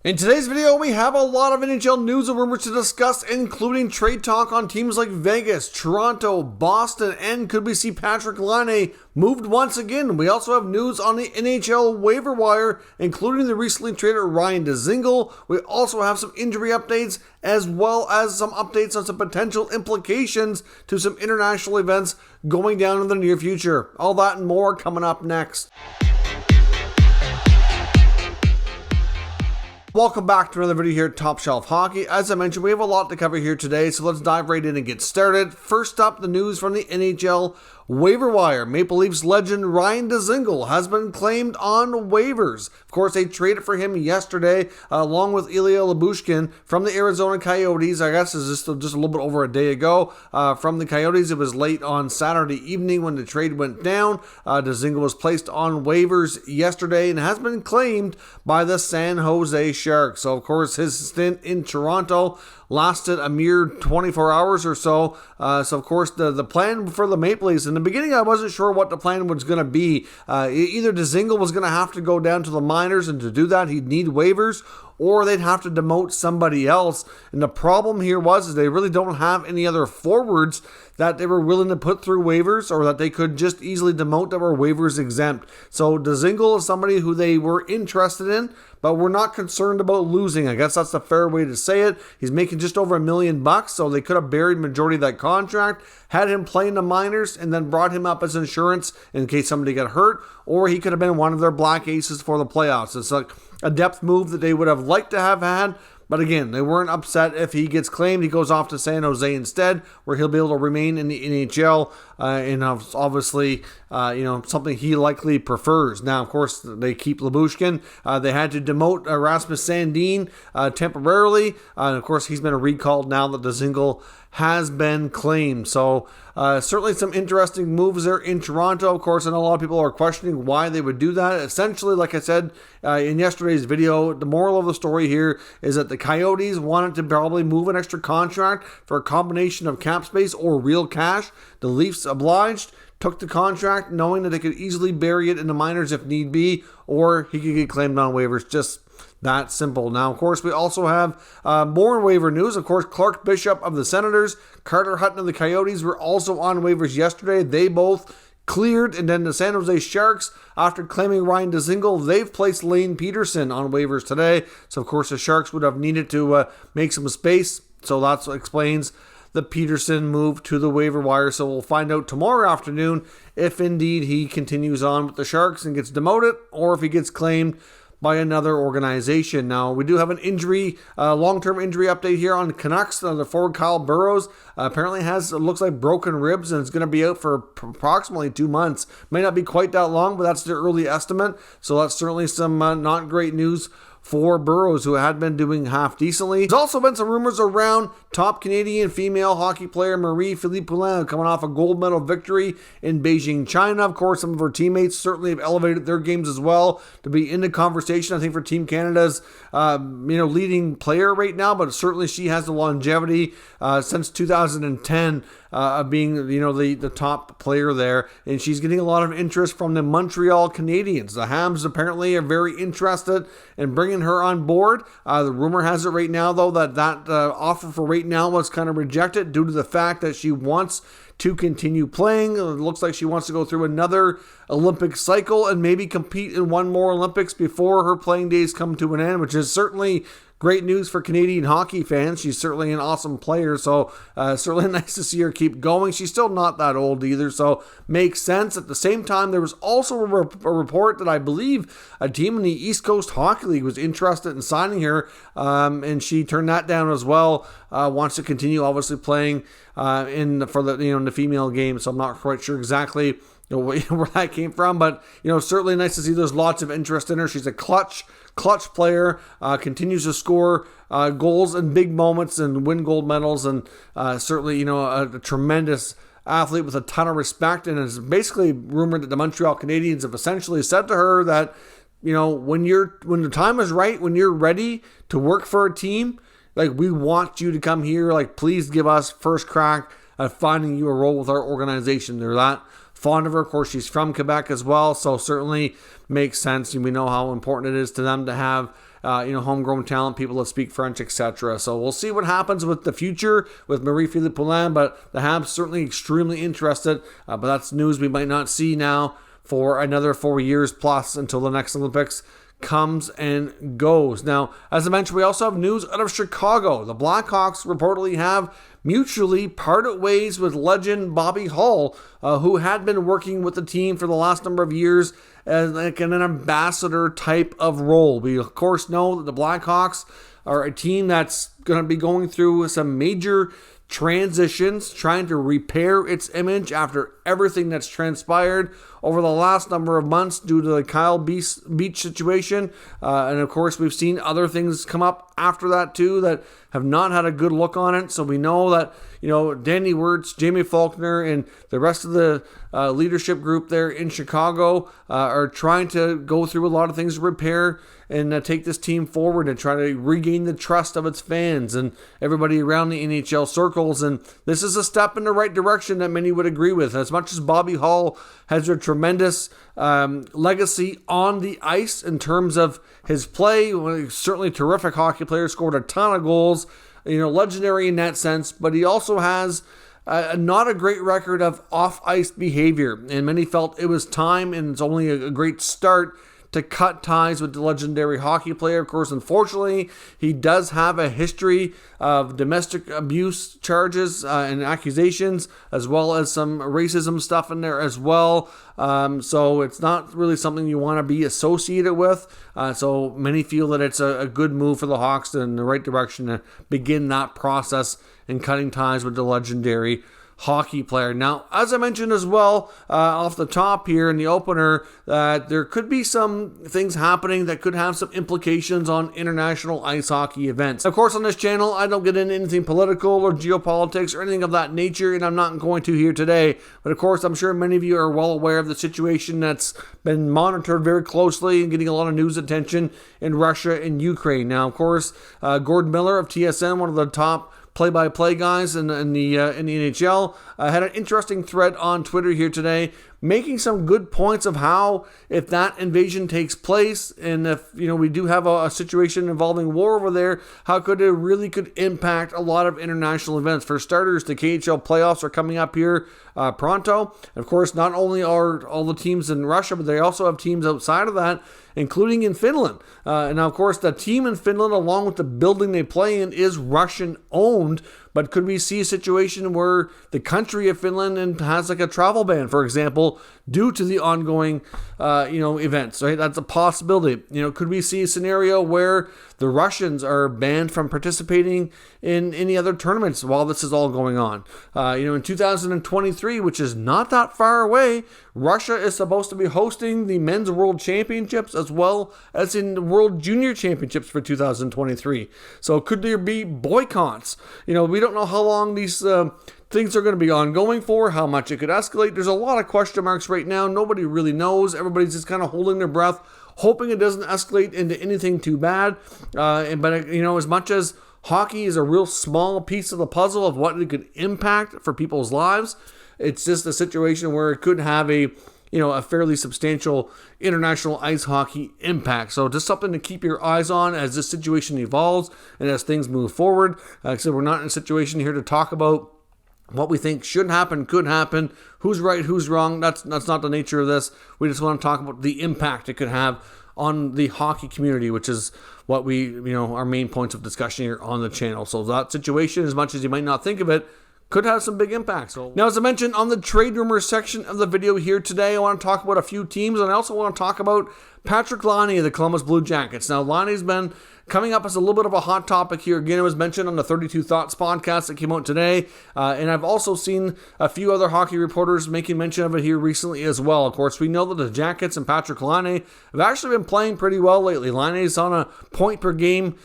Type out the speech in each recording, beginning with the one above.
In today's video, we have a lot of NHL news and rumors to discuss, including trade talk on teams like Vegas, Toronto, Boston, and could we see Patrik Laine moved once again? We also have news on the NHL waiver wire, including the recently traded Ryan Dzingel. We also have some injury updates, as well as some updates on some potential implications to some international events going down in the near future. All that and more coming up next. Welcome back to another video here at Top Shelf Hockey. As I mentioned, we have a lot to cover here today, so let's dive right in and get started. First up, the news from the NHL waiver wire. Maple Leafs legend Ryan Dzingel has been claimed on waivers. Of course, they traded for him yesterday, along with Ilya Lyubushkin from the Arizona Coyotes. I guess it's just a little bit over a day ago from the Coyotes. It was late on Saturday evening when the trade went down. Dzingel was placed on waivers yesterday and has been claimed by the San Jose Sharks. So, of course, his stint in Toronto lasted a mere 24 hours or so. So, of course, the plan for the Maple Leafs, in the beginning, I wasn't sure what the plan was going to be. Either Dzingel was going to have to go down to the minors, and to do that, he'd need waivers, or they'd have to demote somebody else. And the problem here is they really don't have any other forwards that they were willing to put through waivers, or that they could just easily demote that were waivers exempt. So Dzingel is somebody who they were interested in, but we're not concerned about losing. I guess that's the fair way to say it. He's making just over $1 million, so they could have buried majority of that contract, had him play in the minors, and then brought him up as insurance in case somebody got hurt, or he could have been one of their black aces for the playoffs. It's like a depth move that they would have liked to have had. But again, they weren't upset if he gets claimed. He goes off to San Jose instead, where he'll be able to remain in the NHL, and obviously, something he likely prefers. Now, of course, they keep Lyubushkin. They had to demote Rasmus Sandin temporarily, and of course, he's been recalled now that Dzingel has been claimed. So certainly some interesting moves there in Toronto. Of course, I know a lot of people are questioning why they would do that. Essentially, like I said in yesterday's video, the moral of the story here is that the Coyotes wanted to probably move an extra contract for a combination of cap space or real cash. The Leafs obliged, took the contract knowing that they could easily bury it in the minors if need be, or he could get claimed on waivers. Just that simple. Now, of course, we also have more waiver news. Of course, Clark Bishop of the Senators, Carter Hutton of the Coyotes were also on waivers yesterday. They both cleared, and then the San Jose Sharks, after claiming Ryan Dzingel, they've placed Laine Peterson on waivers today. So, of course, the Sharks would have needed to make some space. So that's what explains the Peterson move to the waiver wire. So we'll find out tomorrow afternoon if indeed he continues on with the Sharks and gets demoted, or if he gets claimed by another organization. Now, we do have an injury, long-term injury update here on the Canucks. The forward Kyle Burroughs apparently looks like broken ribs, and is going to be out for approximately 2 months. May not be quite that long, but that's the early estimate. So that's certainly some not great news for Burroughs, who had been doing half decently. There's also been some rumors around top Canadian female hockey player Marie-Philippe Poulin coming off a gold medal victory in Beijing, China. Of course, some of her teammates certainly have elevated their games as well to be in the conversation, I think, for Team Canada's leading player right now, but certainly she has the longevity since 2010 of being the top player there, and she's getting a lot of interest from the Montreal Canadiens. The Habs apparently are very interested in bringing her on board. The rumor has it right now, though, that offer for right now was kind of rejected due to the fact that she wants to continue playing. It looks like she wants to go through another Olympic cycle and maybe compete in one more Olympics before her playing days come to an end, which is certainly great news for Canadian hockey fans. She's certainly an awesome player, so certainly nice to see her keep going. She's still not that old either, so makes sense. At the same time, there was also a report that I believe a team in the East Coast Hockey League was interested in signing her, and she turned that down as well. Wants to continue, obviously, playing in the female game, so I'm not quite sure exactly where that came from, but certainly nice to see there's lots of interest in her. She's a clutch player, continues to score goals in big moments and win gold medals, and certainly a tremendous athlete with a ton of respect. And it's basically rumored that the Montreal Canadiens have essentially said to her that when the time is right, when you're ready to work for a team, like, we want you to come here, like, please give us first crack at finding you a role with our organization. They're that fond of her. Of course, she's from Quebec as well, so certainly makes sense. And we know how important it is to them to have homegrown talent, people that speak French, etc. So we'll see what happens with the future with Marie-Philippe Poulin, but the Habs certainly extremely interested. But that's news we might not see now for another 4 years plus until the next Olympics comes and goes. Now, as I mentioned, we also have news out of Chicago. The Blackhawks reportedly have mutually parted ways with legend Bobby Hull, who had been working with the team for the last number of years as like an ambassador type of role. We, of course, know that the Blackhawks are a team that's going to be going through some major transitions, trying to repair its image after everything that's transpired over the last number of months due to the Kyle Beach situation. And of course, we've seen other things come up after that too that have not had a good look on it. So we know that, Danny Wirtz, Jamie Faulkner, and the rest of the leadership group there in Chicago are trying to go through a lot of things to repair and take this team forward and try to regain the trust of its fans and everybody around the NHL circles. And this is a step in the right direction that many would agree with. As much as Bobby Hull has a tremendous legacy on the ice in terms of his play, certainly a terrific hockey player, scored a ton of goals, legendary in that sense, but he also has not a great record of off-ice behavior, and many felt it was time, and it's only a great start to cut ties with the legendary hockey player. Of course, unfortunately, he does have a history of domestic abuse charges and accusations, as well as some racism stuff in there as well. So it's not really something you want to be associated with. So many feel that it's a good move for the Hawks in the right direction to begin that process and cutting ties with the legendary hockey player. Now, as I mentioned as well, off the top here in the opener, there could be some things happening that could have some implications on international ice hockey events. Of course, on this channel, I don't get into anything political or geopolitics or anything of that nature, and I'm not going to here today. But of course, I'm sure many of you are well aware of the situation that's been monitored very closely and getting a lot of news attention in Russia and Ukraine. Now, of course, Gordon Miller of TSN, one of the top play-by-play guys in the NHL, had an interesting thread on Twitter here today, making some good points of how, if that invasion takes place, and if we do have a situation involving war over there, how could it really could impact a lot of international events. For starters, the KHL playoffs are coming up here pronto. Of course, not only are all the teams in Russia, but they also have teams outside of that, including in Finland. And now, of course, the team in Finland, along with the building they play in, is Russian-owned. But could we see a situation where the country of Finland has like a travel ban, for example, due to the ongoing, events, right? That's a possibility. Could we see a scenario where the Russians are banned from participating in any other tournaments while this is all going on? In 2023, which is not that far away, Russia is supposed to be hosting the Men's World Championships as well as in the World Junior Championships for 2023. So could there be boycotts? We don't know how long these things are going to be ongoing for, how much it could escalate. There's a lot of question marks right now. Nobody really knows. Everybody's just kind of holding their breath, hoping it doesn't escalate into anything too bad. But as much as hockey is a real small piece of the puzzle of what it could impact for people's lives, it's just a situation where it could have a fairly substantial international ice hockey impact. So just something to keep your eyes on as this situation evolves and as things move forward. Like I said, we're not in a situation here to talk about what we think should happen, could happen, who's right, who's wrong. That's not the nature of this. We just want to talk about the impact it could have on the hockey community, which is what our main points of discussion here on the channel. So that situation, as much as you might not think of it, could have some big impacts. So, now, as I mentioned on the trade rumors section of the video here today, I want to talk about a few teams, and I also want to talk about Patrik Laine of the Columbus Blue Jackets. Now, Laine's been coming up as a little bit of a hot topic here. Again, it was mentioned on the 32 Thoughts podcast that came out today. And I've also seen a few other hockey reporters making mention of it here recently as well. Of course, we know that the Jackets and Patrik Laine have actually been playing pretty well lately. Laine's on a point-per-game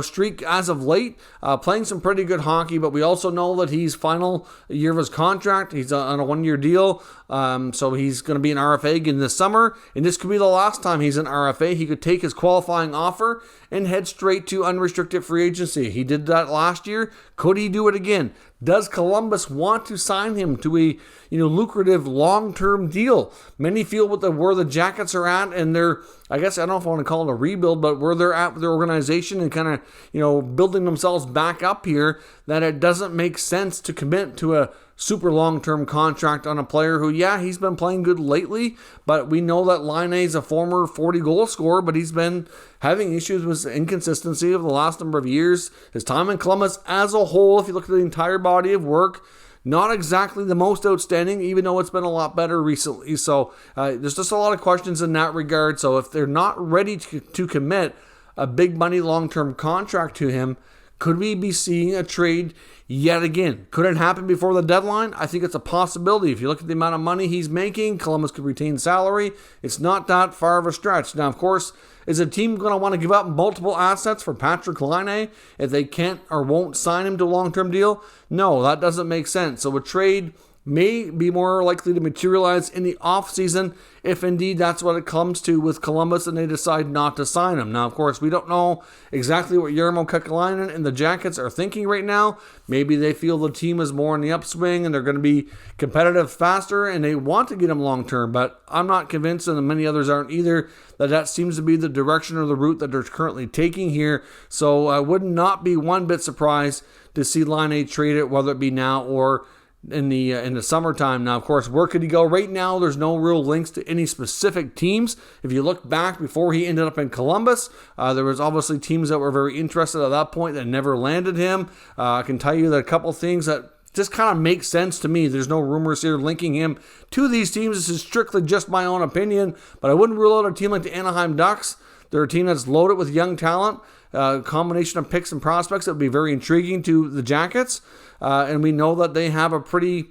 streak as of late, playing some pretty good hockey, but we also know that he's final year of his contract. He's on a one-year deal, so he's going to be an RFA again this summer, and this could be the last time he's an RFA. He could take his qualifying offer and head straight to unrestricted free agency. He did that last year. Could he do it again? Does Columbus want to sign him to a lucrative long-term deal? Many feel where the Jackets are at and their I guess I don't know if I want to call it a rebuild, but where they're at with their organization and kind of, building themselves back up here, that it doesn't make sense to commit to a super long-term contract on a player who, he's been playing good lately, but we know that Laine is a former 40-goal scorer, but he's been having issues with inconsistency over the last number of years. His time in Columbus as a whole, if you look at the entire body of work, not exactly the most outstanding, even though it's been a lot better recently. So there's just a lot of questions in that regard. So if they're not ready to commit a big money long-term contract to him, could we be seeing a trade yet again? Could it happen before the deadline? I think it's a possibility. If you look at the amount of money he's making, Columbus could retain salary. It's not that far of a stretch. Now, of course, is a team going to want to give up multiple assets for Patrik Laine if they can't or won't sign him to a long-term deal? No, that doesn't make sense. So a trade may be more likely to materialize in the offseason if indeed that's what it comes to with Columbus and they decide not to sign him. Now, of course, we don't know exactly what Jarmo Kekalainen and the Jackets are thinking right now. Maybe they feel the team is more in the upswing and they're going to be competitive faster and they want to get him long-term, but I'm not convinced, and many others aren't either, that seems to be the direction or the route that they're currently taking here. So I would not be one bit surprised to see Laine trade it, whether it be now or in the summertime. Now, of course, where could he go? Right now, there's no real links to any specific teams. If you look back before he ended up in Columbus, there was obviously teams that were very interested at that point that never landed him. I can tell you that a couple things that just kind of make sense to me. There's no rumors here linking him to these teams. This is strictly just my own opinion, but I wouldn't rule out a team like the Anaheim Ducks. They're a team that's loaded with young talent. Combination of picks and prospects that would be very intriguing to the Jackets. And we know that they have a pretty,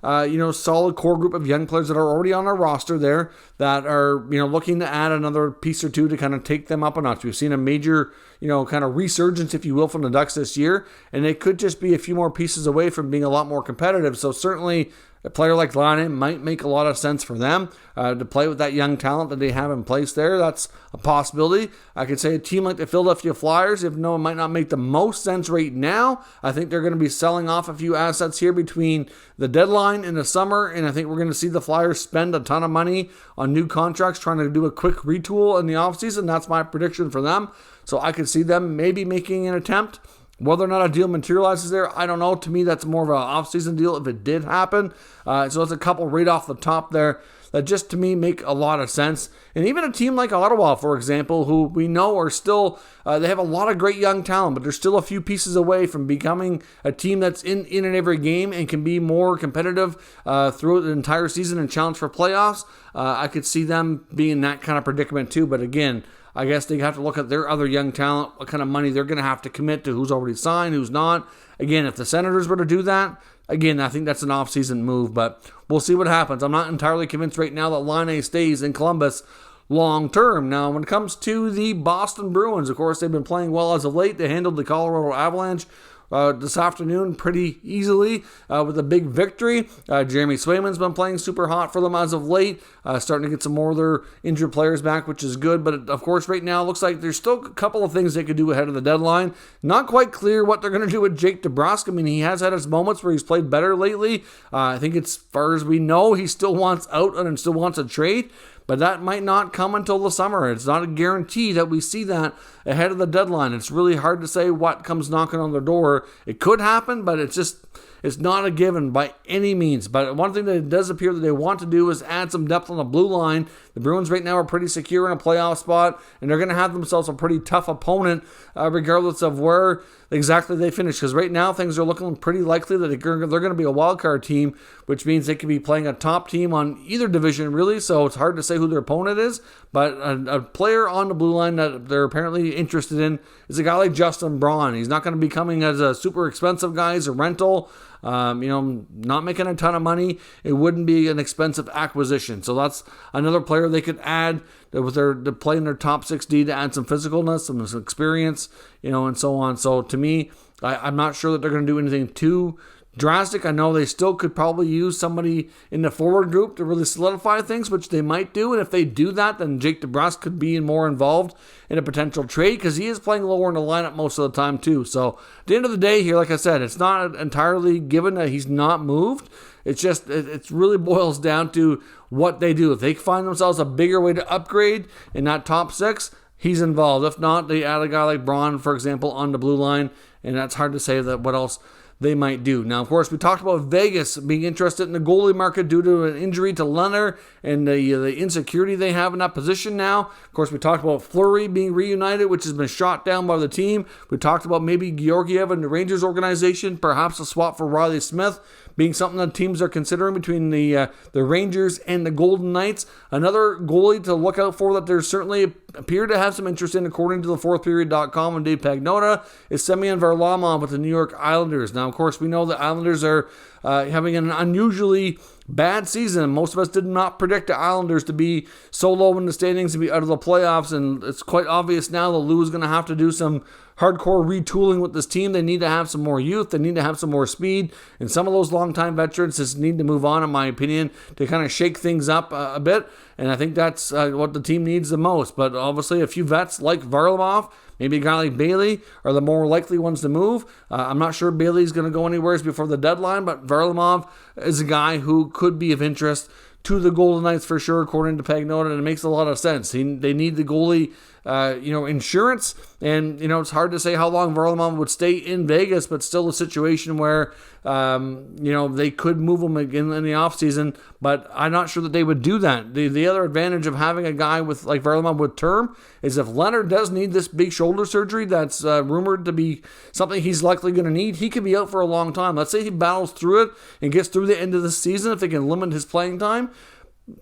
solid core group of young players that are already on our roster there that are, looking to add another piece or two to kind of take them up a notch. We've seen a major, kind of resurgence, if you will, from the Ducks this year, and they could just be a few more pieces away from being a lot more competitive. So certainly a player like Laine might make a lot of sense for them to play with that young talent that they have in place there. That's a possibility. I could say a team like the Philadelphia Flyers, even though it might not make the most sense right now, I think they're going to be selling off a few assets here between the deadline and the summer, and I think we're going to see the Flyers spend a ton of money on new contracts trying to do a quick retool in the offseason. That's my prediction for them. So I could see them maybe making an attempt. Whether or not a deal materializes there, I don't know. To me, that's more of an off-season deal if it did happen. So there's a couple right off the top there that just to me make a lot of sense. And even a team like Ottawa, for example, who we know are still, they have a lot of great young talent, but they're still a few pieces away from becoming a team that's in and every game and can be more competitive throughout the entire season and challenge for playoffs. I could see them being in that kind of predicament too. But again, I guess they have to look at their other young talent, what kind of money they're going to have to commit to, who's already signed, who's not. Again, if the Senators were to do that, again, I think that's an off-season move, but we'll see what happens. I'm not entirely convinced right now that Laine stays in Columbus long-term. Now, when it comes to the Boston Bruins, of course, they've been playing well as of late. They handled the Colorado Avalanche this afternoon pretty easily with a big victory. Jeremy Swayman's been playing super hot for them as of late, starting to get some more of their injured players back, which is good. But of course, right now, it looks like there's still a couple of things they could do ahead of the deadline. Not quite clear what they're going to do with Jake DeBrusk. I mean, he has had his moments where he's played better lately. I think as far as we know, he still wants out and still wants a trade. But that might not come until the summer. It's not a guarantee that we see that ahead of the deadline. It's really hard to say what comes knocking on the door. It could happen, but it's not a given by any means. But one thing that it does appear that they want to do is add some depth on the blue line. The Bruins right now are pretty secure in a playoff spot, and they're going to have themselves a pretty tough opponent regardless of where exactly they finish. Because right now things are looking pretty likely that they're going to be a wild card team, which means they could be playing a top team on either division really. So it's hard to say who their opponent is. But a player on the blue line that they're apparently interested in is a guy like Justin Braun. He's not going to be coming as a super expensive guy. He's a rental. Not making a ton of money. It wouldn't be an expensive acquisition. So that's another player they could add with their to play in their top 6D to add some physicalness, some experience, and so on. So to me, I'm not sure that they're going to do anything too drastic. I know they still could probably use somebody in the forward group to really solidify things, which they might do. And if they do that, then Jake DeBrusk could be more involved in a potential trade because he is playing lower in the lineup most of the time too. So at the end of the day here, like I said, it's not entirely given that he's not moved. It really boils down to what they do. If they find themselves a bigger way to upgrade in that top 6, he's involved. If not, they add a guy like Braun, for example, on the blue line, and that's hard to say that what else they might do. Now, of course, we talked about Vegas being interested in the goalie market due to an injury to Laine and the insecurity they have in that position now. Of course, we talked about Fleury being reunited, which has been shot down by the team. We talked about maybe Georgiev and the Rangers organization, perhaps a swap for Riley Smith being something that teams are considering between the Rangers and the Golden Knights. Another goalie to look out for that there's certainly appear to have some interest in, according to the fourthperiod.com and Dave Pagnotta, is Semyon Varlamov with the New York Islanders. Now, of course, we know the Islanders are having an unusually bad season. Most of us did not predict the Islanders to be so low in the standings and be out of the playoffs, and it's quite obvious now that Lou is going to have to do some hardcore retooling with this team. They need to have some more youth. They need to have some more speed, and some of those longtime veterans just need to move on, in my opinion, to kind of shake things up a bit, and I think that's what the team needs the most. But obviously, a few vets like Varlamov, maybe a guy like Bailey, are the more likely ones to move. I'm not sure Bailey's going to go anywhere before the deadline, but Varlamov is a guy who could be of interest to the Golden Knights for sure, according to Pagnotta, and it makes a lot of sense. They need the goalie insurance, and it's hard to say how long Varlamov would stay in Vegas, but still a situation where they could move him again in the offseason, but I'm not sure that they would do that. The other advantage of having a guy with like Varlamov with term is if Leonard does need this big shoulder surgery that's rumored to be something he's likely going to need, he could be out for a long time. Let's say he battles through it and gets through the end of the season. If they can limit his playing time,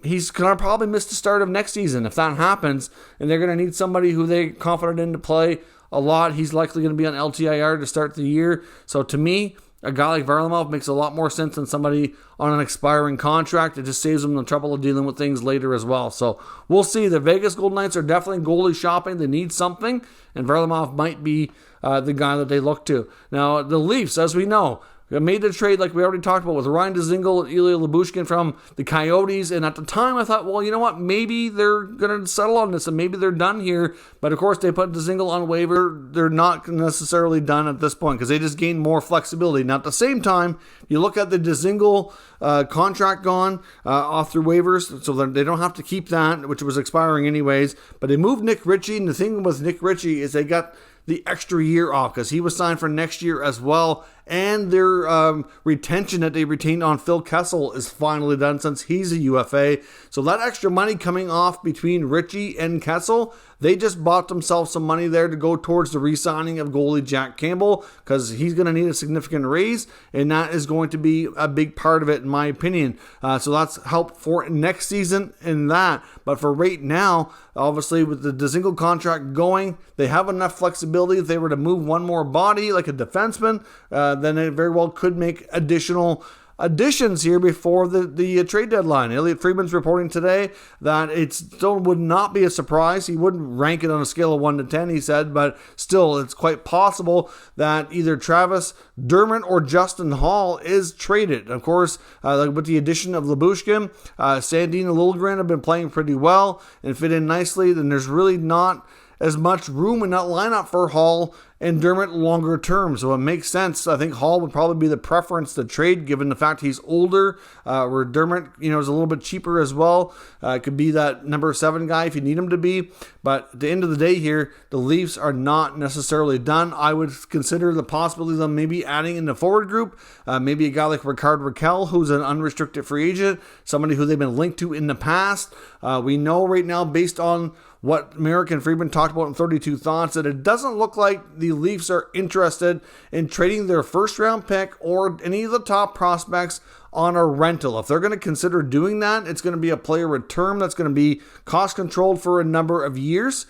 he's going to probably miss the start of next season. If that happens, and they're going to need somebody who they're confident in to play a lot, he's likely going to be on LTIR to start the year. So to me, a guy like Varlamov makes a lot more sense than somebody on an expiring contract. It just saves them the trouble of dealing with things later as well. So we'll see. The Vegas Golden Knights are definitely goalie shopping. They need something, and Varlamov might be the guy that they look to. Now, the Leafs, as we know, made the trade like we already talked about with Ryan Dzingel and Ilya Lyubushkin from the Coyotes, and at the time I thought, well, you know what, maybe they're going to settle on this and maybe they're done here, but of course they put Dzingel on waiver. They're not necessarily done at this point because they just gained more flexibility. Now at the same time, you look at the Dzingel contract gone off through waivers, so they don't have to keep that, which was expiring anyways, but they moved Nick Ritchie, and the thing with Nick Ritchie is they got the extra year off because he was signed for next year as well, and their retention that they retained on Phil Kessel is finally done since he's a UFA. So that extra money coming off between Ritchie and Kessel, they just bought themselves some money there to go towards the re-signing of goalie Jack Campbell because he's going to need a significant raise, and that is going to be a big part of it in my opinion. So that's help for next season in that. But for right now, obviously with the Dzingel contract going, they have enough flexibility. If they were to move one more body like a defenseman, then it very well could make additional additions here before the trade deadline. Elliot Friedman's reporting today that it still would not be a surprise. He wouldn't rank it on a scale of 1 to 10, he said, but still it's quite possible that either Travis Dermott or Justin Hall is traded. Of course, with the addition of Lyubushkin, Sandin and Liljegren have been playing pretty well and fit in nicely. Then there's really not as much room in that lineup for Hall and Dermott longer term, so it makes sense. I think Hall would probably be the preference to trade given the fact he's older, where Dermott is a little bit cheaper as well. Could be that number 7 guy if you need him to be, but at the end of the day here, the Leafs are not necessarily done. I would consider the possibility of them maybe adding in the forward group, maybe a guy like Rickard Rakell, who's an unrestricted free agent, somebody who they've been linked to in the past. We know right now, based on what Merrick and Friedman talked about in 32 Thoughts, that it doesn't look like the Leafs are interested in trading their first round pick or any of the top prospects on a rental. If they're going to consider doing that, it's going to be a player with term that's going to be cost controlled for a number of years.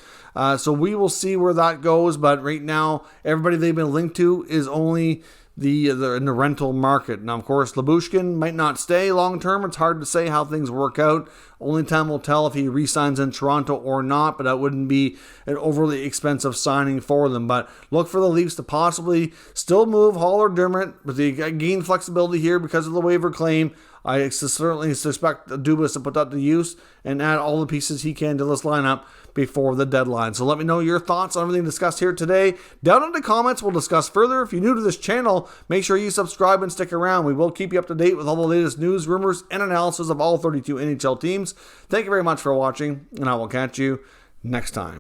So we will see where that goes. But right now, everybody they've been linked to is only in the rental market. Now, of course, Lyubushkin might not stay long term. It's hard to say how things work out. Only time will tell if he re-signs in Toronto or not, but that wouldn't be an overly expensive signing for them. But look for the Leafs to possibly still move Hall or Dermott, but they gain flexibility here because of the waiver claim. I certainly suspect Dubas to put that to use and add all the pieces he can to this lineup before the deadline. So let me know your thoughts on everything discussed here today. Down in the comments, we'll discuss further. If you're new to this channel, make sure you subscribe and stick around. We will keep you up to date with all the latest news, rumors, and analysis of all 32 NHL teams. Thank you very much for watching, and I will catch you next time.